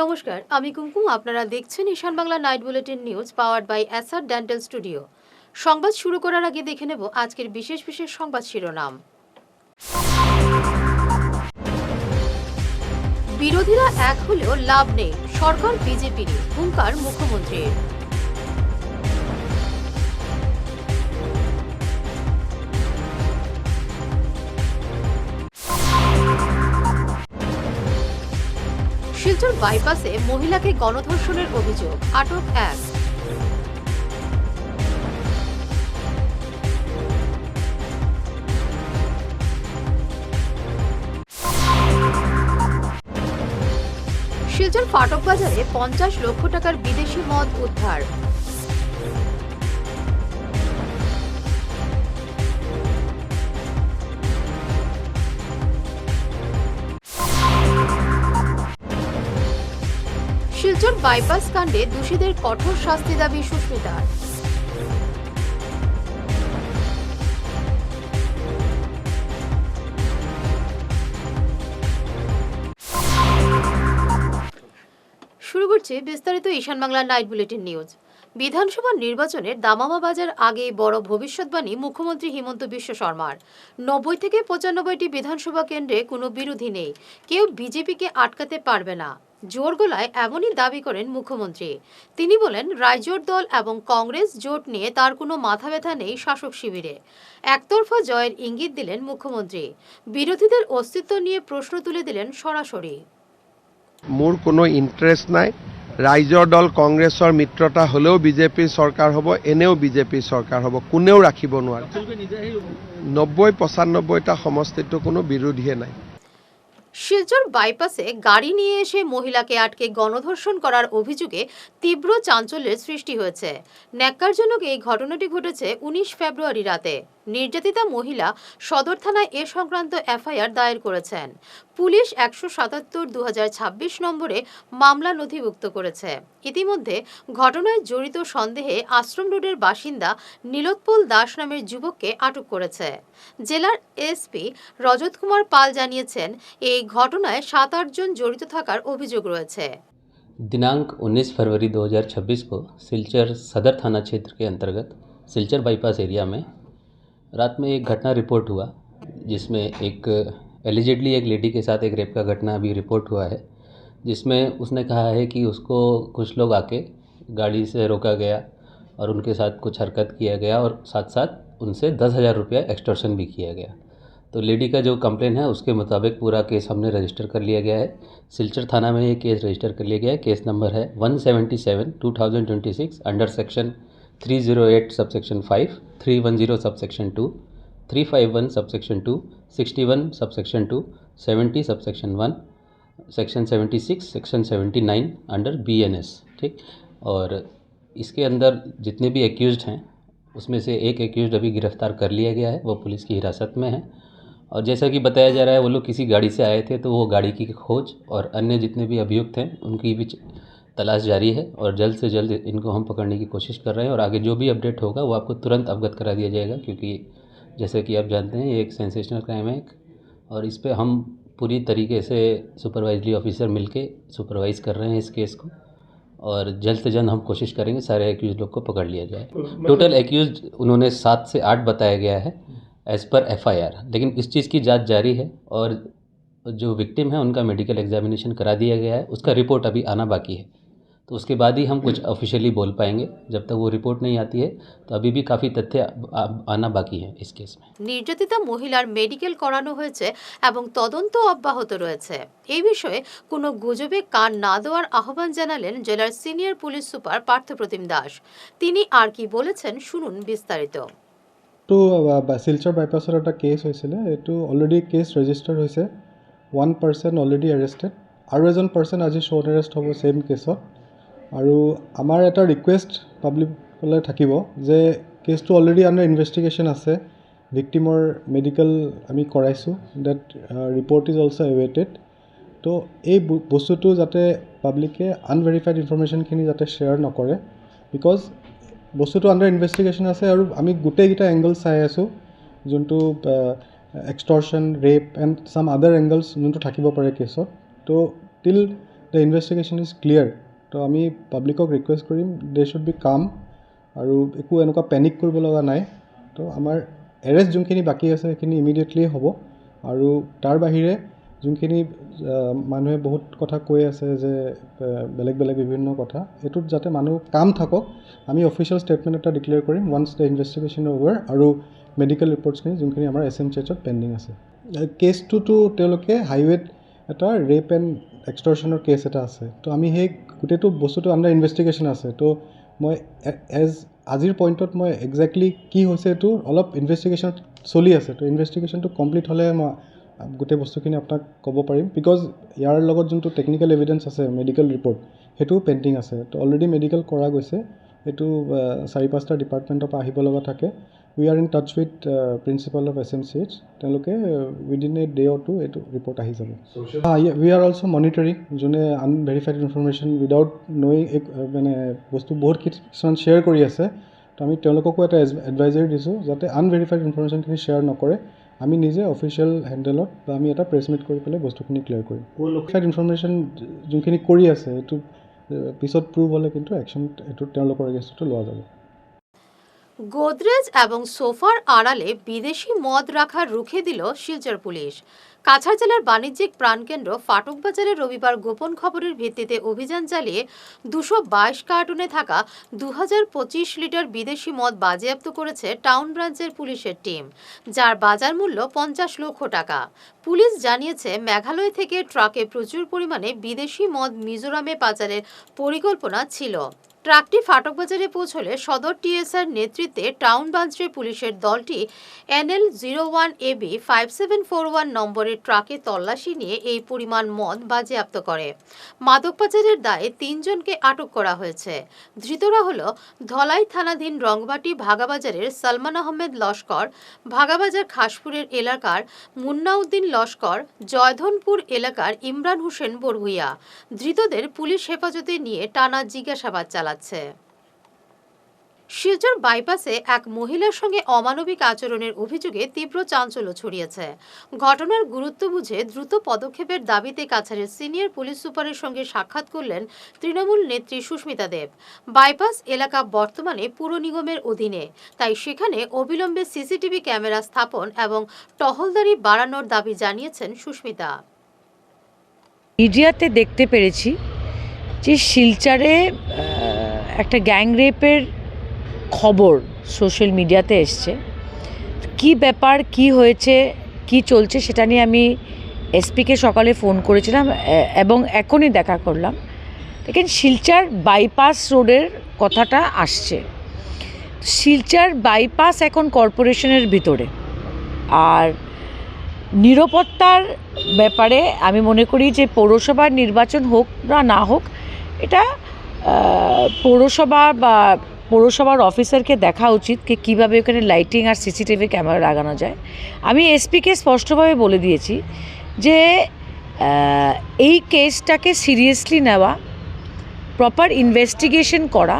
নমস্কার, আমি কুমকুম। আপনারা দেখছেন Ishan Bangla night bulletin news powered by Asar dental studio. সংবাদ শুরু করার আগে দেখে নেব আজকের বিশেষ বিশেষ সংবাদ শিরোনাম। বিরোধীরা এক হলেও লাভ নেই, সরকার বিজেপির, হুঙ্কার মুখ্যমন্ত্রীর। শিলচর বাইপাসে মহিলাকে গণধর্ষণের অভিযোগ, আটক এক। শিলচর ফাটক বাজারে 50 লক্ষ টাকার বিদেশি মদ উদ্ধার। শিলচর বাইপাস কাণ্ডে দোষীদের কঠোর শাস্তি দাবি সুস্মিতার। শুরু করছে বিস্তারিত ঈশান বাংলা নাইট বুলেটিন নিউজ। বিধানসভা নির্বাচনের দামামা বাজার আগেই বড় ভবিষ্যৎবাণী মুখ্যমন্ত্রী হিমন্ত বিশ্ব শর্মার। 90 থেকে 95টি বিধানসভা কেন্দ্রে কোনো বিরোধী নেই, কেউ বিজেপিকে আটকাতে পারবে না, জোর গলায় এমনই দাবি করেন মুখ্যমন্ত্রী। তিনি বলেন, রাইজোট দল এবং কংগ্রেস জোট নিয়ে তার কোনো মাথা ব্যথা নেই শাসক শিবিরে। একতরফা জয়ের ইঙ্গিত দিলেন মুখ্যমন্ত্রী। বিরোধীদের অস্তিত্ব নিয়ে প্রশ্ন তুলে দিলেন সরাসরি। মোৰ কোনো ইণ্টাৰেষ্ট নাই। ৰাইজৰ দল কংগ্ৰেছৰ মিত্ৰতা হ'লেও বিজেপিৰ চৰকাৰ হ'ব, এনেও বিজেপিৰ চৰকাৰ হ'ব, কোনেও ৰাখিব নোৱাৰে। 90-95টা সমষ্টিতো কোনো বিৰোধীয়ে নাই। শিলচর বাইপাসে গাড়ি নিয়ে এসে মহিলাকে আটকে গণধর্ষণ করার অভিযোগে তীব্র চাঞ্চল্যের সৃষ্টি হয়েছে। ন্যাক্কারজনক এই ঘটনাটি ঘটেছে 19 ফেব্রুয়ারি রাতে। নির্যাতিতা মহিলা সদর থানায় এ সংক্রান্ত এফআইআর দায়ের করেছেন। পুলিশ 177/2026 নম্বরে মামলা নথিভুক্ত করেছে। ইতিমধ্যে ঘটনায় জড়িত সন্দেহে আশ্রম রোডের বাসিন্দা নীলোৎপল দাস নামের যুবককে আটক করেছে। জেলার এসপি রজত কুমার পাল জানিয়েছেন, এই ঘটনায় 7-8 জন জড়িত থাকার অভিযোগ রয়েছে। दिनांक 19 फरवरी 2026 को सिलचर सदर थाना क्षेत्र के अंतर्गत सिलचर बाईपास एरिया में रात में एक घटना रिपोर्ट हुआ, जिसमें एक एलिजिडली एक लेडी के साथ एक रेप का घटना अभी रिपोर्ट हुआ है, जिसमें उसने कहा है कि उसको कुछ लोग आके गाड़ी से रोका गया और उनके साथ कुछ हरकत किया गया और साथ साथ उनसे 10,000 रुपया एक्सटॉर्शन भी किया गया। तो लेडी का जो कंप्लेन है उसके मुताबिक पूरा केस हमने रजिस्टर कर लिया गया है। सिलचर थाना में ये केस रजिस्टर कर लिया गया है। केस नंबर है 177/2026 under section 308 subsection 5, 310 subsection 2, 351 subsection 2, 61 subsection 2, 70 subsection 1, section 76, section 79 under BNS। ठीक। और इसके अंदर जितने भी एक्यूज्ड हैं उसमें से एक एक्यूज्ड अभी गिरफ्तार कर लिया गया है, वो पुलिस की हिरासत में है। और जैसा कि बताया जा रहा है, वो लोग किसी गाड़ी से आए थे, तो वो गाड़ी की खोज और अन्य जितने भी अभियुक्त हैं उनकी भी तलाश जारी है और जल्द से जल्द इनको हम पकड़ने की कोशिश कर रहे हैं। और आगे जो भी अपडेट होगा वो आपको तुरंत अवगत करा दिया जाएगा, क्योंकि जैसे कि आप जानते हैं ये एक सेंसेशनल क्राइम है और इस पर हम पूरी तरीके से सुपरवाइजरी ऑफिसर मिलके सुपरवाइज़ कर रहे हैं इस केस को, और जल्द से जल्द हम कोशिश करेंगे सारे एक्यूज लोग को पकड़ लिया जाए। टोटल एक्यूज उन्होंने 7 से 8 बताया गया है एज़ पर FIR, लेकिन इस चीज़ की जांच जारी है और जो विक्टिम है उनका मेडिकल एग्जामिनेशन करा दिया गया है। उसका रिपोर्ट अभी आना बाकी है, तो उसके बाद ही हम कुछ ऑफिशियली बोल पाएंगे। जब तक वो रिपोर्ट नहीं आती है तो अभी भी काफ़ी तथ्य आना बाकी है इस केस में। নির্যাতিতা মহিলার মেডিকেল করানো হয়েছে এবং তদন্ত অব্যাহত রয়েছে। এই বিষয়ে কোনো গুজবে কান না দেওয়ার আহ্বান জানালেন জেলার senior police super Parthapratim Das. তিনি আর কি বলেছেন শুনুন বিস্তারিত। তো শিলচৰ বাইপাছৰ এটা কেছ হৈছিলে, এইটো অলৰেডি কেছ ৰেজিষ্টাৰ হৈছে। 1 পাৰ্চন অলৰেডি এৰেষ্টেড, আৰু এজন পাৰ্চন আজি শ্ব'ন এৰেষ্ট হ'ব ছেইম কেছত। আৰু আমাৰ এটা ৰিকুৱেষ্ট পাব্লিকলৈ থাকিব যে কেছটো অলৰেডি আণ্ডাৰ ইনভেষ্টিগেশ্যন আছে, ভিক্টিমৰ মেডিকেল আমি কৰাইছোঁ, ডেট ৰিপৰ্ট ইজ অলছ' এৱেইটেড। তো এই বস্তুটো যাতে পাব্লিকে আনভেৰিফাইড ইনফৰমেশ্যনখিনি যাতে শ্বেয়াৰ নকৰে, বিকজ বস্তুটো আণ্ডাৰ ইনভেষ্টিগেশ্যন আছে আৰু আমি গোটেইকেইটা এংগল চাই আছোঁ, যোনটো extortion, rape and some other angles যোনটো থাকিব পাৰে কেছত। তো till the investigation is clear. তো আমি পাব্লিকক ৰিকুৱেষ্ট কৰিম দে শ্বুড বি কাম, আৰু একো এনেকুৱা পেনিক কৰিব লগা নাই। তো আমাৰ এৰেষ্ট যোনখিনি বাকী আছে সেইখিনি ইমিডিয়েটলি হ'ব। আৰু তাৰ বাহিৰে যোনখিনি মানুহে বহুত কথা কৈ আছে যে বেলেগ বেলেগ বিভিন্ন কথা, এইটোত যাতে মানুহ কাম থাকক, আমি অফিচিয়েল ষ্টেটমেণ্ট এটা declare Karim once the investigation over, আৰু মেডিকেল ৰিপৰ্টছখিনি যোনখিনি আমাৰ SMCHত পেণ্ডিং আছে। কেছটোতো তেওঁলোকে হাইৱেত এটা ৰেপ এণ্ড এক্সটৰ্শ্যনৰ কেছ এটা আছে। তো আমি সেই গোটেইটো বস্তুটো আণ্ডাৰ ইনভেষ্টিগেশ্যন আছে। তো মই আজিৰ পইণ্টত মই একজেক্টলি কি হৈছে এইটো অলপ ইনভেষ্টিগেশ্যন চলি আছে। তো ইনভেষ্টিগেশ্যনটো কমপ্লিট হ'লে মই গোটেই বস্তুখিনি আপোনাক ক'ব পাৰিম, বিকজ ইয়াৰ লগত যোনটো টেকনিকেল এভিডেঞ্চ আছে মেডিকেল ৰিপৰ্ট সেইটোও পেণ্ডিং আছে। তো অলৰেডি মেডিকেল কৰা গৈছে, এইটো 4-5টা ডিপাৰ্টমেণ্টৰ পৰা আহিব লগা থাকে। We are in touch with principal of SMCH, তেওঁলোকে within a day or two এইটো ৰিপৰ্ট আহি যাব। উই আৰ অলছ' মনিটৰিং, যোনে আনভেৰিফাইড ইনফৰমেশ্যন উইদাউট নয়িং মানে বস্তু বহুত কিছুমান শ্বেয়াৰ কৰি আছে। তো আমি তেওঁলোককো এটা এডভাইজাৰী দিছোঁ যাতে আনভেৰিফাইড ইনফৰমেশ্যনখিনি শ্বেয়াৰ নকৰে। আমি নিজে অফিচিয়েল হেণ্ডেলত বা আমি এটা প্ৰেছ মিট কৰি পেলাই বস্তুখিনি ক্লিয়াৰ কৰিম। ভেৰিফাইড ইনফৰমেশ্যন যোনখিনি কৰি আছে এইটো পিছত প্ৰুভ হ'লে কিন্তু একশ্যন এইটো তেওঁলোকৰ এগেইনষ্টতো লোৱা যাব। গোদরেজ এবং সোফার আড়ালে বিদেশি মদ রাখা রুখে দিল শিলচর পুলিশ। কাছাড় জেলার বাণিজ্যিক প্রাণকেন্দ্র ফাটক বাজারে রবিবার গোপন খবরের ভিত্তিতে অভিযান চালিয়ে 222 কার্টুনে থাকা 2025 লিটার বিদেশি মদ বাজেয়াপ্ত করেছে টাউন ব্রাঞ্চের পুলিশের টিম, যার বাজার মূল্য 50 লক্ষ টাকা। পুলিশ জানিয়েছে মেঘালয় থেকে ট্রাকে প্রচুর পরিমাণে বিদেশি মদ মিজোরামে পাচারের পরিকল্পনা ছিল। ট্রাকটি ফাটক বাজারে পৌঁছলে সদর TSR নেতৃত্বে টাউন ব্রাঞ্চের পুলিশের দলটি NL01AB 5741 নম্বরের ট্রাকে তল্লাশি নিয়ে এই পরিমাণ মদ বাজেয়াপ্ত করে। মাদক পাচারের দায়ে 3 জনকে আটক করা হয়েছে। ধৃতরা হল ধলাই থানাধীন রংবাটি ভাগাবাজারের সালমান আহমেদ লস্কর, ভাগাবাজার খাসপুরের এলাকার মুন্নাউদ্দিন লস্কর, জয়ধনপুর এলাকার ইমরান হোসেন বড়ভুইয়া। ধৃতদের পুলিশ হেফাজতে নিয়ে টানা জিজ্ঞাসাবাদ চালাচ্ছে। শিলচর বাইপাসে এক মহিলার সঙ্গে অমানবিক আচরণের অভিযোগে তীব্র চাঞ্চল্য ছড়িয়েছে। ঘটনার গুরুত্ব বুঝে দ্রুত পদক্ষেপের দাবিতে কাছাড়ের সিনিয়র পুলিশ সুপারের সঙ্গে সাক্ষাৎ করলেন তৃণমূল নেত্রী সুস্মিতা দেব। বাইপাস এলাকা বর্তমানে পুর নিগমের অধীনে, তাই সেখানে অবিলম্বে CCTV ক্যামেরা স্থাপন এবং টহলদারি বাড়ানোর দাবি জানিয়েছেন সুস্মিতা। মিডিয়াতে দেখতে পেরেছি যে শিলচরে একটা গ্যাং রেপের খবর সোশ্যাল মিডিয়াতে এসছে। কি ব্যাপার, কি হয়েছে, কি চলছে সেটা নিয়ে আমি SPকে সকালে ফোন করেছিলাম এবং এখনই দেখা করলাম। দেখেন, শিলচর বাইপাস রোডের কথাটা আসছে। শিলচর বাইপাস এখন কর্পোরেশনের ভিতরে, আর নিরাপত্তার ব্যাপারে আমি মনে করি যে পৌরসভার নির্বাচন হোক বা না হোক, এটা পৌরসভার অফিসারকে দেখা উচিত যে কীভাবে ওখানে লাইটিং আর CCTV ক্যামেরা লাগানো যায়। আমি SPকে স্পষ্টভাবে বলে দিয়েছি যে এই কেসটাকে সিরিয়াসলি নেওয়া, প্রপার ইনভেস্টিগেশন করা,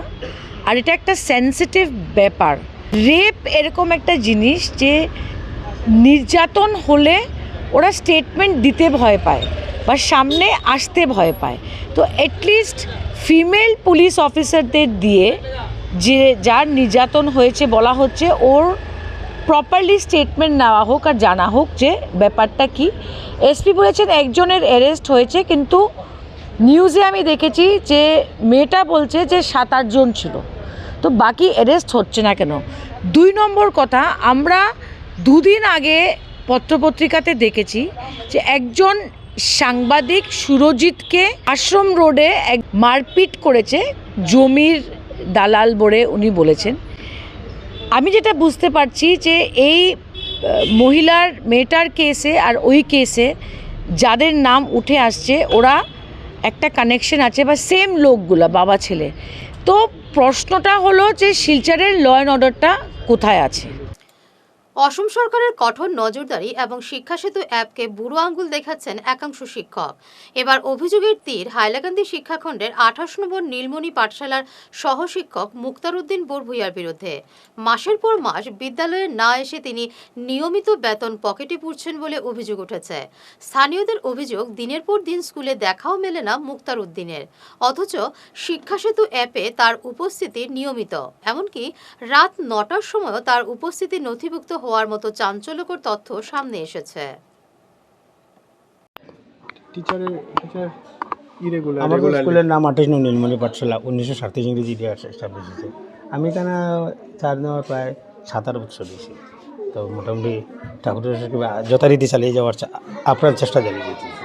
আর এটা একটা সেন্সিটিভ ব্যাপার। রেপ এরকম একটা জিনিস যে নির্যাতন হলে ওরা স্টেটমেন্ট দিতে ভয় পায় বা সামনে আসতে ভয় পায়। তো অ্যাটলিস্ট ফিমেল পুলিশ অফিসারদের দিয়ে যে যার নির্যাতন হয়েছে বলা হচ্ছে ওর প্রপারলি স্টেটমেন্ট নেওয়া হোক আর জানা হোক যে ব্যাপারটা কি। SP বলেছেন একজনের অ্যারেস্ট হয়েছে, কিন্তু নিউজে আমি দেখেছি যে মেয়েটা বলছে যে 7-8 জন ছিল। তো বাকি অ্যারেস্ট হচ্ছে না কেন? 2 নম্বর কথা, আমরা 2 দিন আগে পত্রপত্রিকাতে দেখেছি যে একজন সাংবাদিক সুরজিৎকে আশ্রম রোডে এক মারপিট করেছে জমির দালাল বলে উনি বলেছেন। আমি যেটা বুঝতে পারছি যে এই মেয়েটার কেসে আর ওই কেসে যাদের নাম উঠে আসছে ওরা একটা কানেকশন আছে বা সেম লোকগুলা, বাবা ছেলে। তো প্রশ্নটা হলো যে শিলচরের ল অ্যান্ড অর্ডারটা কোথায় আছে? অসম সরকারের কঠোর নজরদারি এবং শিক্ষা সেতু অ্যাপকে বুড়ো আঙ্গুল দেখাচ্ছেন একাংশ শিক্ষক। এবার অভিযোগের তীর হাইলাকান্দি শিক্ষাখণ্ডের 28 নম্বর নীলমণি পাঠশালার সহশিক্ষক মুক্তার উদ্দিন বরভূঁইয়ার বিরুদ্ধে। মাসের পর মাস বিদ্যালয়ে না এসে তিনি নিয়মিত বেতন পকেটে পুরছেন বলে অভিযোগ উঠেছে। স্থানীয়দের অভিযোগ, দিনের পর দিন স্কুলে দেখাও মেলে না মুক্তার উদ্দিনের, অথচ শিক্ষা সেতু অ্যাপে তার উপস্থিতি নিয়মিত। এমনকি রাত 9টার সময়ও তার উপস্থিতি নথিভুক্ত হওয়ার মতো চাঞ্চল্যকর তথ্য সামনে এসেছে। টিচার ইরেগুলার আমার স্কুলের নাম 28 নং নীলমণি পাঠশালা, 1937 ইংরেজি দিয়ে এস্টাবলিশ হয়েছে। আমি এখানে 4 নেওয়ার প্রায় 7-8 বছর দিয়েছি। তো মোটামুটি ঠাকুরের যথারীতি চালিয়ে যাওয়ার আপনার চেষ্টা চালিয়ে যেতেছি।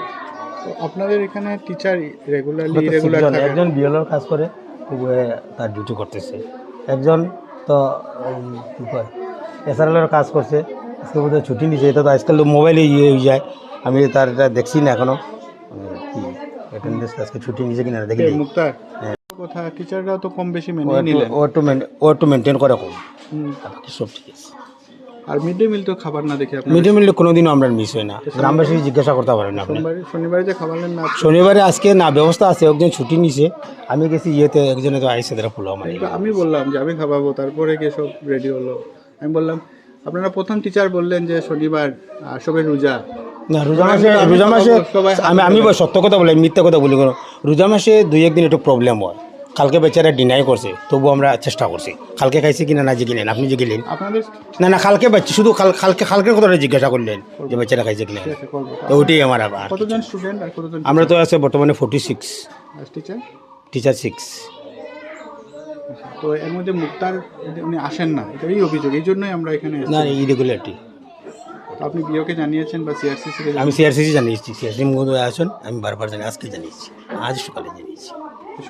তো আপনাদের এখানে টিচার রেগুলারলি ইরেগুলার থাকে? একজন বিএলওর কাজ করে, তার ডিউটি করতেছে। একজন তো কী কয় এসআরএলের কাজ করছে, আজকে বোধহয় ছুটি নিয়েছে। এটা তো আজকাল মোবাইলে হয়ে যায়, আমি তার এটা দেখছি না এখনও কি অ্যাটেন্ডেন্স আজকে ছুটি নিয়েছে কিনা দেখি। মুক্তার কথা, টিচাররাও তো কম বেশি মেনে নিলেন। ও একটু মেনটেন করে কম, বাকি সব ঠিক আছে। আর মিড ডে মিল তো খাবার না দেখে মিড ডে মিল কোনোদিনও আমরা মিস হয় না, গ্রামবাসী জিজ্ঞাসা করতে পারেন না। শনিবারে যে খাবার না, শনিবারে আজকে না ব্যবস্থা আছে, একজন ছুটি নিছে, আমি গেছি ইয়েতে, একজনে তো আইসে তারা ফুলো আমার। আমি বললাম যে আমি খাওয়াবো, তারপরে গিয়ে সব রেডি হলো। আমি বললাম আপনারা প্রথম টিচার বললেন যে শনিবার সবাই রোজা। না, রোজা মাসে আমি সত্য কথা বলি, মিথ্যা কথা বলি কোনো। রোজা মাসে 2-1 দিন একটু প্রবলেম হয়। কালকে বেচারা ডিনাই করছে, তবু আমরা চেষ্টা করছি। কালকে খাইছে কিনা না যে গেলেন, আপনি যে গেলেন আপনাদের না কালকে বাচ্চা শুধু কালকের কথাটা জিজ্ঞাসা করলেন যে বেচারা খাইছে কিনা, তো ওইটাই আমার। আবার কতজন স্টুডেন্ট আর কতজন? আমরা তো আছে বর্তমানে 46, টিচার 6। তো এর মধ্যে মুক্তার উনি আসেন না, এটাই অভিযোগ। এই জন্যই আমরা এখানে না, ইরেগুলারিটি। আপনি বিওকে জানিয়েছেন বা সিআরসিসি? আমি সিআরসিসি জানিয়েছি, সিআরসি মহোদয় আছেন, আমি বারবার জানি, আজকে জানিয়েছি, আজ সকালে জানিয়েছি।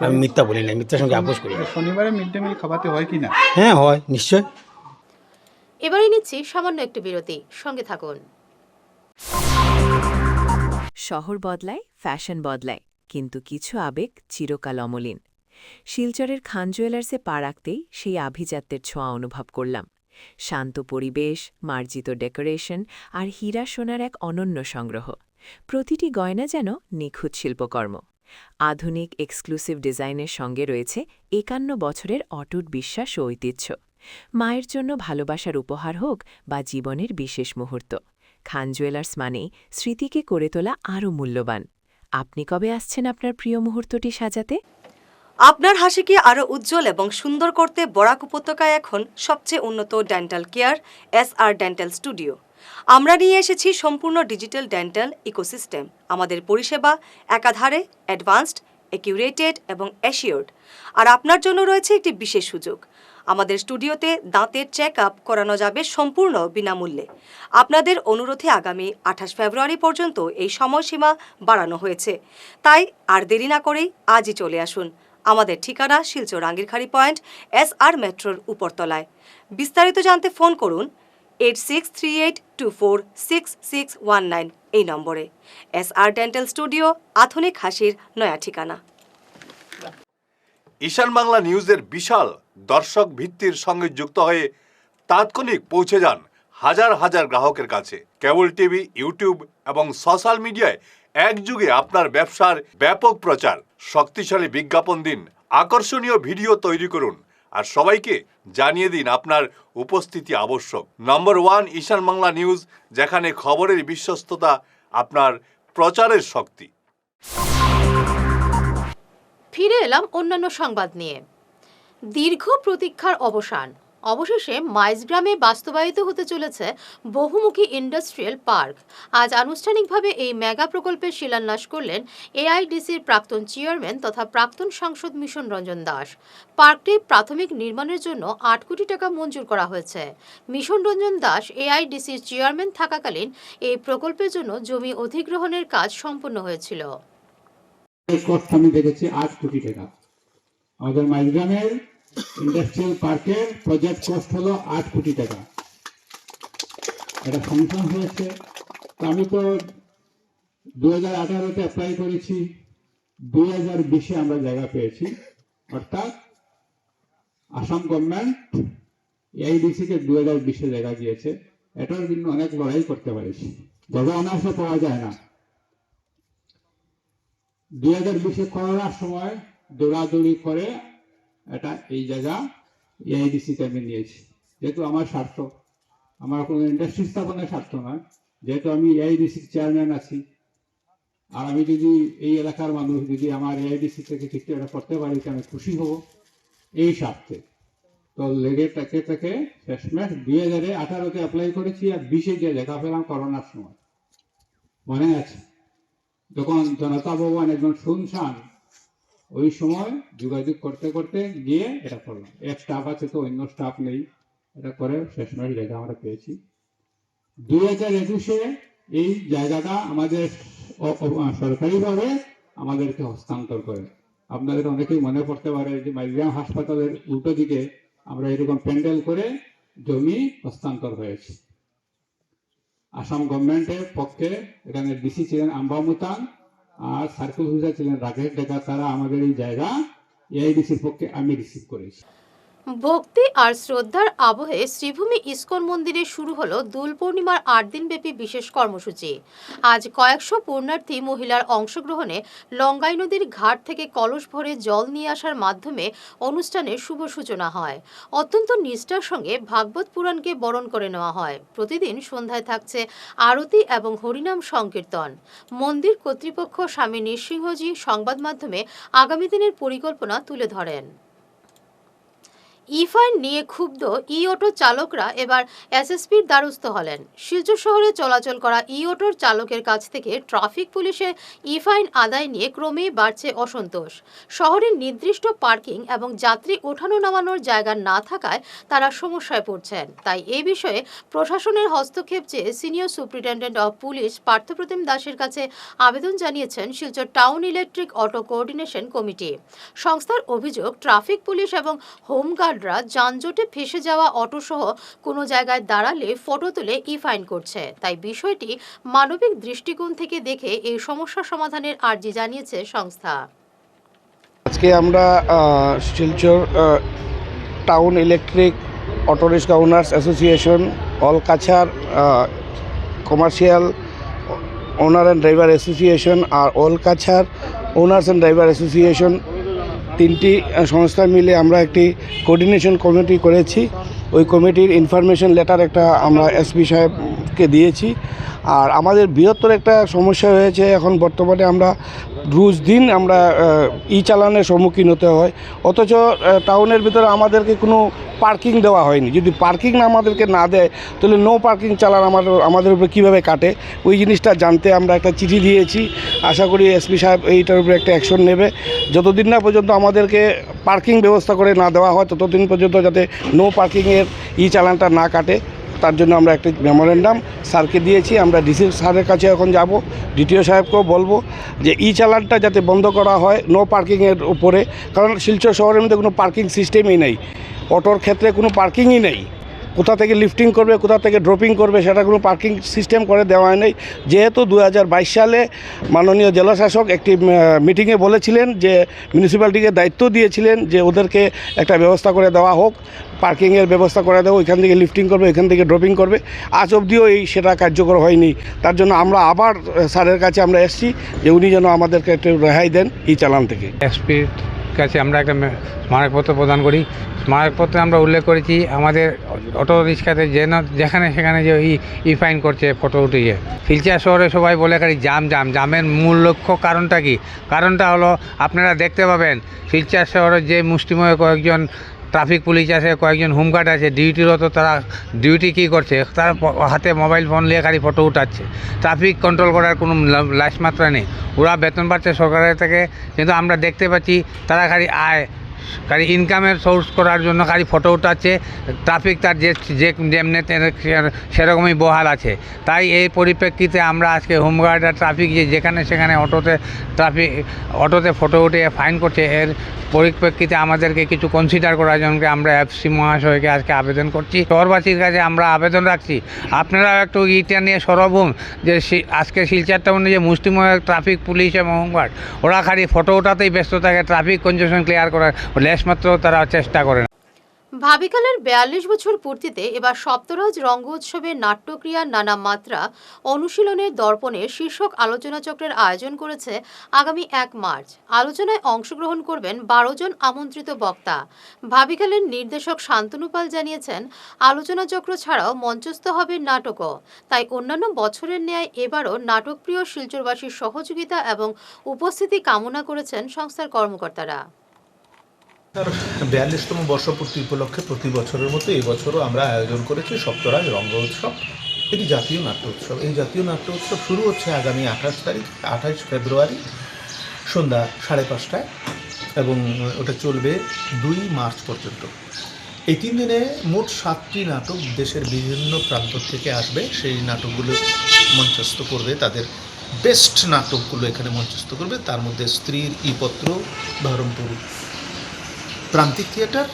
আমি মিথ্যা বলি না, মিথ্যার সঙ্গে আপোষ করি না। শনিবারে মিড ডে মিল খাওয়াতে হয় কি না? হ্যাঁ হয়, নিশ্চয়। এবারে নিচ্ছি সামান্য একটি বিরতি, সঙ্গে থাকুন। শহর বদলায়, ফ্যাশন বদলায়, কিন্তু কিছু আবেগ চিরকাল অমলিন। শিলচরের খান জুয়েলার্সে পা রাখতেই সেই আভিজাত্যের ছোঁয়া অনুভব করলাম। শান্ত পরিবেশ, মার্জিত ডেকোরেশন আর হীরা সোনার এক অনন্য সংগ্রহ। প্রতিটি গয়না যেন নিখুঁত শিল্পকর্ম। আধুনিক এক্সক্লুসিভ ডিজাইনের সঙ্গে রয়েছে 51 বছরের অটুট বিশ্বাস ও ঐতিহ্য। মায়ের জন্য ভালোবাসার উপহার হোক বা জীবনের বিশেষ মুহূর্ত, খান জুয়েলার্স মানেই স্মৃতিকে করে তোলা আরও মূল্যবান। আপনি কবে আসছেন আপনার প্রিয় মুহূর্তটি সাজাতে? আপনার হাসিকে আরও উজ্জ্বল এবং সুন্দর করতে বরাক উপত্যকায় এখন সবচেয়ে উন্নত dental care SR dental studio. আমরা নিয়ে এসেছি সম্পূর্ণ ডিজিটাল ডেন্টাল ইকোসিস্টেম। আমাদের পরিষেবা একাধারে অ্যাডভান্সড, অ্যাকিউরেটেড এবং অ্যাসিওর্ড। আর আপনার জন্য রয়েছে একটি বিশেষ সুযোগ। আমাদের স্টুডিওতে দাঁতের চেক আপ করানো যাবে সম্পূর্ণ বিনামূল্যে। আপনাদের অনুরোধে আগামী 28 ফেব্রুয়ারি পর্যন্ত এই সময়সীমা বাড়ানো হয়েছে। তাই আর দেরি না করেই আজই চলে আসুন। আমাদের ঠিকানা শিলচর আঙ্গিরখাড়ি পয়েন্ট, SR মেট্রোর উপরতলায়। বিস্তারিত জানতে ফোন করুন 8638246619 এই নম্বরে। SR ডেন্টাল স্টুডিও, আধুনিক হাসির নয়া ঠিকানা। ঈশান বাংলা নিউজের বিশাল দর্শক ভিত্তির সঙ্গে যুক্ত হয়ে তাৎক্ষণিক পৌঁছে যান হাজার হাজার গ্রাহকের কাছে। কেবল টিভি, ইউটিউব এবং সোশ্যাল মিডিয়ায় একযুগে আপনার ব্যবসার ব্যাপক প্রচার। শক্তিশালী বিজ্ঞাপন দিন, আকর্ষণীয় ভিডিও তৈরি করুন আর সবাইকে জানিয়ে দিন আপনার উপস্থিতি আবশ্যক। নম্বর 1 ঈশান বাংলা নিউজ, যেখানে খবরের বিশ্বস্ততা আপনার প্রচারের শক্তি। ফিরে এলাম অন্যান্য সংবাদ নিয়ে। দীর্ঘ প্রতীক্ষার অবসান, অবশেষে মাইজগ্রামে বাস্তবায়িত হতে চলেছে বহুমুখী ইন্ডাস্ট্রিয়াল পার্ক। আজ আনুষ্ঠানিকভাবে এই মেগা প্রকল্পের শিলান্যাস করলেন AIDCর প্রাক্তন চেয়ারম্যান তথা প্রাক্তন সাংসদ মিশন রঞ্জন দাস। পার্কটি প্রাথমিক নির্মাণের জন্য 8 কোটি টাকা মঞ্জুর করা হয়েছে। মিশন রঞ্জন দাস AIDCর চেয়ারম্যান থাকাকালীন এই প্রকল্পের জন্য জমি অধিগ্রহণের কাজ সম্পন্ন হয়েছিল। আমি দেখেছি 8 কোটি টাকা। আমাদের মাইজগ্রামের ইন্ডাস্ট্রিয়াল পার্কের প্রজেক্ট কস্ট হলো 8 কোটি টাকা। এটা সংশোধন হয়েছে। আমি তো 2018-তে অ্যাপ্লাই করেছি, 2020-এ আমরা জায়গা পেয়েছি। অর্থাৎ আসাম গভর্নমেন্ট AIDC-কে 2020-এ জায়গা দিয়েছে। এটার জন্য অনেক লড়াই করতে পারিস, জায়গা অনায়াসে পাওয়া যায় না। 2020 করোনার সময় দৌড়াদৌড়ি করে এই জায়গা এআইডিসিতে আমি নিয়েছি, যেহেতু আমার স্বার্থ, আমার কোনো ইন্ডাস্ট্রি স্থাপনের স্বার্থ নয়, যেহেতু আমি এআইডিসির চেয়ারম্যান আছি, আর আমি যদি এই এলাকার মানুষ যদি আমার এআইডিসি থেকে কিছু একটা করতে পারি আমি খুশি হব এই স্বার্থে। তো লেগে থেকে শেষমেশ 2018-তে অ্যাপ্লাই করেছি আর 20-এ গিয়ে দেখা পেলাম করোনার সময়, মনে আছে যখন জনতা ভবন একদম শুনশান, ওই সময় যোগাযোগ করতে করতে গিয়ে এটা করলাম। এক স্টাফ আছে তো অন্য স্টাফ নেই, এটা করে শেষমেশ জায়গা আমরা পেয়েছি। 2021-এ এই জায়গাটা আমাদের সরকারিভাবে আমাদেরকে হস্তান্তর করে। আপনাদের অনেকেই মনে পড়তে পারে যে মাইগ্রাম হাসপাতালের উল্টো দিকে আমরা এরকম প্যান্ডেল করে জমি হস্তান্তর হয়েছে। আসাম গভর্নমেন্টের পক্ষে এখানে ডিসি ছিলেন আম্বামুতান আর সার্কেল অফিসার ছিলেন রাকেশ ডেকা, তারা আমাদের এই জায়গা এআইডিসির পক্ষে আমি রিসিভ করেছি। ভক্তি আর শ্রদ্ধার আবহে শ্রীভূমি ইস্কন মন্দিরে শুরু হলো দোল পূর্ণিমার 8 দিনব্যাপী বিশেষ কর্মসূচি। আজ কয়েকশো পুণ্যার্থী মহিলার অংশগ্রহণে লঙ্গাই নদীর ঘাট থেকে কলস ভরে জল নিয়ে আসার মাধ্যমে অনুষ্ঠানের শুভ সূচনা হয়। অত্যন্ত নিষ্ঠার সঙ্গে ভাগবত পুরাণকে বরণ করে নেওয়া হয়। প্রতিদিন সন্ধ্যায় থাকছে আরতি এবং হরিনাম সংকীর্তন। মন্দির কর্তৃপক্ষ স্বামী নৃসিংহজি সংবাদ মাধ্যমে আগামী দিনের পরিকল্পনা তুলে ধরেন। ই-ফাইন নিয়ে ক্ষুব্ধ ই-অটো চালকরা এবার এসএসপির দ্বারস্থ হলেন। শিলচর শহরে চলাচল করা ই-অটোর চালকের কাছ থেকে ট্রাফিক পুলিশের ই-ফাইন আদায় নিয়ে ক্রমেই বাড়ছে অসন্তোষ। শহরের নির্দিষ্ট পার্কিং এবং যাত্রী ওঠানো নামানোর জায়গা না থাকায় তারা সমস্যায় পড়ছেন। তাই এই বিষয়ে প্রশাসনের হস্তক্ষেপ চেয়ে senior superintendent of police Parthapratim দাসের কাছে আবেদন জানিয়েছেন Silchar town electric auto coordination committee. সংস্থার অভিযোগ, ট্রাফিক পুলিশ এবং হোমগার্ড যানজটে ফেসে যাওয়া অটো সহ কোনো জায়গায় দাঁড়ালে ফটো তুলে ই-ফাইন করছে। তাই বিষয়টি মানবিক দৃষ্টিকোণ থেকে দেখে এই সমস্যা সমাধানের আর্জি জানিয়েছে সংস্থা। আজকে আমরা Silchar town electric auto rickshaw owners association, Alkachar commercial owner and driver association আর Alkachar owners and driver association, তিনটি সংস্থা মিলে আমরা একটি কোঅর্ডিনেশন কমিটি করেছি। ওই কমিটির ইনফরমেশন লেটার একটা আমরা এসপি সাহেবকে দিয়েছি। আর আমাদের বৃহত্তর একটা সমস্যা হয়েছে, এখন বর্তমানে আমরা রোজ দিন আমরা চালানের সম্মুখীন হতে হয়, অথচ টাউনের ভিতরে আমাদেরকে কোনো পার্কিং দেওয়া হয়নি। যদি পার্কিং আমাদেরকে না দেয় তাহলে নো পার্কিং চালান আমাদের উপরে কীভাবে কাটে, ওই জিনিসটা জানতে আমরা একটা চিঠি দিয়েছি। আশা করি এসপি সাহেব এইটার উপরে একটা অ্যাকশন নেবে। যতদিন না পর্যন্ত আমাদেরকে পার্কিং ব্যবস্থা করে না দেওয়া হয় ততদিন পর্যন্ত যাতে নো পার্কিংয়ের চালানটা না কাটে, তার জন্য আমরা একটা মেমোরেন্ডাম স্যারকে দিয়েছি। আমরা ডিসি স্যারের কাছে এখন যাব, ডিটিও সাহেবকেও বলবো যে চালানটা যাতে বন্ধ করা হয় নো পার্কিংয়ের উপরে। কারণ শিলচর শহরের মধ্যে কোনো পার্কিং সিস্টেমই নেই, অটোর ক্ষেত্রে কোনো পার্কিংই নেই। কোথা থেকে লিফটিং করবে, কোথা থেকে ড্রপিং করবে, সেটা কোনো পার্কিং সিস্টেম করে দেওয়া নেই। যেহেতু 2022 সালে মাননীয় জেলাশাসক একটি মিটিংয়ে বলেছিলেন যে মিউনিসিপ্যালিটিকে দায়িত্ব দিয়েছিলেন যে ওদেরকে একটা ব্যবস্থা করে দেওয়া হোক, পার্কিংয়ের ব্যবস্থা করে দেবো, ওইখান থেকে লিফটিং করবে, ওইখান থেকে ড্রপিং করবে। আজ অবধিও সেটা কার্যকর হয়নি। তার জন্য আমরা আবার স্যারের কাছে আমরা এসেছি যে উনি যেন আমাদেরকে একটু রেহাই দেন চালান থেকে। এসপির কাছে আমরা একটা স্মারকপত্র প্রদান করি। স্মারকপত্রে আমরা উল্লেখ করেছি আমাদের অটো রিক্সাতে যেখানে সেখানে যে ই-ফাইন করছে ফটো উঠিয়ে। শিলচর শহরে সবাই বলে খালি জামের মূল লক্ষ্য কারণটা কি? কারণটা হলো আপনারা দেখতে পাবেন শিলচর শহরের যে মুষ্টিময় কয়েকজন ট্রাফিক পুলিশ আছে, কয়েকজন হোমগার্ড আছে, ডিউটিরত, তারা ডিউটি কী করছে, তারা হাতে মোবাইল ফোন নিয়ে খালি ফটো উঠাচ্ছে। ট্রাফিক কন্ট্রোল করার কোনো লাইসমাত্রা নেই। ওরা বেতন পাচ্ছে সরকারের থেকে, কিন্তু আমরা দেখতে পাচ্ছি তারা খালি খালি ইনকামের সোর্স করার জন্য খালি ফটো উঠাচ্ছে। ট্রাফিক তার যেমনি সেরকমই বহাল আছে। তাই এই পরিপ্রেক্ষিতে আমরা আজকে হোমগার্ড আর ট্রাফিক যেখানে সেখানে অটোতে ফটো উঠে ফাইন করছে, এর পরিপ্রেক্ষিতে আমাদেরকে কিছু কনসিডার করার জন্য আমরা এফসি মহাশয়কে আজকে আবেদন করছি। শহরবাসীর কাছে আমরা আবেদন রাখছি, আপনারা একটু ইটা নিয়ে সরব হন যে আজকে শিলচর টাউনে যে মুষ্টিময় ট্রাফিক পুলিশ এবং হোমগার্ড ওরা খালি ফটো ওঠাতেই ব্যস্ত থাকে, ট্রাফিক কনজেশন ক্লিয়ার করার লেশমাত্র তারা চেষ্টা করে না। ভাবিকালের ৪২ বছর পূর্তিতে এবার সপ্তরাজ রঙ্গ উৎসবের নাট্যক্রিয়ার নানা মাত্রা অনুশীলনের দর্পণে শীর্ষক আলোচনা চক্রের আয়োজন করেছে আগামী ১ মার্চ। আলোচনায় অংশগ্রহণ করবেন ১২ জন আমন্ত্রিত বক্তা। ভাবিকালের নির্দেশক শান্তনু পাল জানিয়েছেন, আলোচনা চক্র ছাড়াও মঞ্চস্থ হবে নাটকও। তাই অন্যান্য বছরের ন্যায় এবারও নাটকপ্রিয় শিলচরবাসীর সহযোগিতা এবং উপস্থিতি কামনা করেছেন সংস্থার কর্মকর্তারা। তার ৪২তম বর্ষপূর্তি উপলক্ষে প্রতি বছরের মতো এবছরও আমরা আয়োজন করেছি সপ্তরাজ রঙ্গ উৎসব। এটি জাতীয় নাট্য উৎসব। এই জাতীয় নাট্য উৎসব শুরু হচ্ছে আগামী ২৮ ফেব্রুয়ারি সন্ধ্যা ৫:৩০ এবং ওটা চলবে ২ মার্চ পর্যন্ত। এই ৩ দিনে মোট ৭টি নাটক দেশের বিভিন্ন প্রান্ত থেকে আসবে। সেই নাটকগুলো মঞ্চস্থ করবে, তাদের বেস্ট নাটকগুলো এখানে মঞ্চস্থ করবে। তার মধ্যে স্ত্রীর ইপত্র, বহরমপুর প্রান্তিক থিয়েটার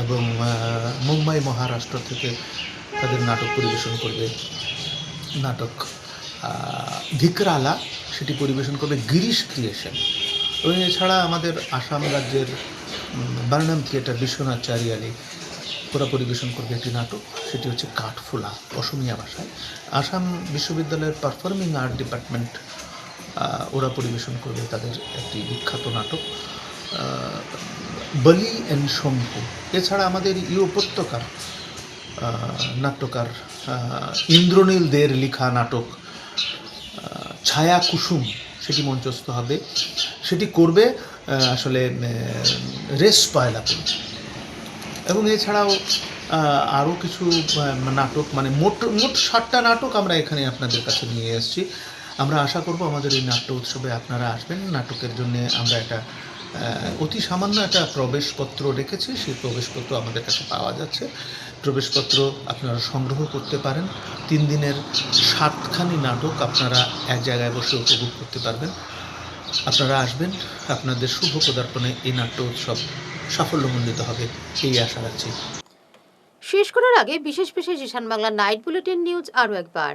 এবং মুম্বাই মহারাষ্ট্র থেকে তাদের নাটক পরিবেশন করবে। নাটক ধিকরালা সেটি পরিবেশন করবে গিরিশ ক্রিয়েশন। এবং এছাড়া আমাদের আসাম রাজ্যের বার্নাম থিয়েটার বিশ্বনাথ চারিয়ালি ওরা পরিবেশন করবে একটি নাটক, সেটি হচ্ছে কাঠফুলা অসমিয়া ভাষায়। আসাম বিশ্ববিদ্যালয়ের পারফর্মিং আর্ট ডিপার্টমেন্ট ওরা পরিবেশন করবে তাদের একটি বিখ্যাত নাটক বলি এন্ড শম্ভু। এছাড়া আমাদের এই উপত্যকার নাট্যকার ইন্দ্রনীল দের লেখা নাটক ছায়া কুসুম সেটি মঞ্চস্থ হবে। সেটি করবে আসলে রেস পয়লাপুর। এবং এছাড়াও আরও কিছু নাটক, মানে মোট ৭টা নাটক আমরা এখানে আপনাদের কাছে নিয়ে এসেছি। আমরা আশা করব আমাদের এই নাট্য উৎসবে আপনারা আসবেন। নাটকের জন্য আমরা একটা অতি সামান্য একটা প্রবেশপত্র রেখেছি, সেই প্রবেশপত্র আমাদের কাছে পাওয়া যাচ্ছে। প্রবেশপত্র আপনারা সংগ্রহ করতে পারেন। ৩ দিনের ৭খানি নাটক আপনারা এক জায়গায় বসে উপভোগ করতে পারবেন। আপনারা আসবেন, আপনাদের শুভ পদার্পণে এই নাট্য উৎসব সাফল্যমণ্ডিত হবে এই আশা রাখছি। শেষ করার আগে বিশেষ ঈশান বাংলা নাইট বুলেটিন নিউজ আরও একবার।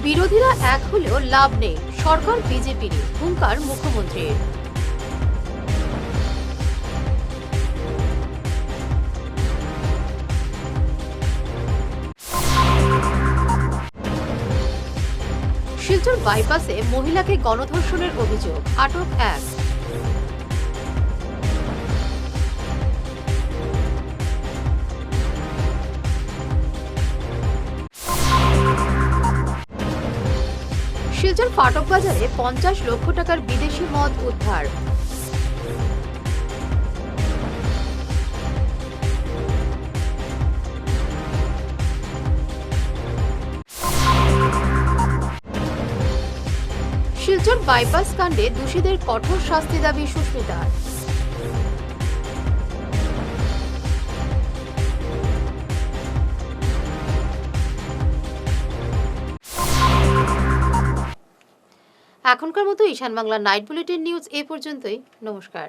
বিরোধীরা এক হলেও লাভ নেই, সরকার বিজেপির হুঙ্কার মুখ্যমন্ত্রীর। শিলচর বাইপাসে মহিলাকে গণধর্ষণের অভিযোগ, আটক ১। শিলচর ফাটক বাজারে ৫০ লক্ষ টাকার বিদেশি মদ উদ্ধার। শিলচর বাইপাস কাণ্ডে দোষীদের কঠোর শাস্তি দাবি সুস্মিতার। এখনকার মতো ঈশান বাংলা নাইট বুলেটিন নিউজ এ পর্যন্তই। নমস্কার।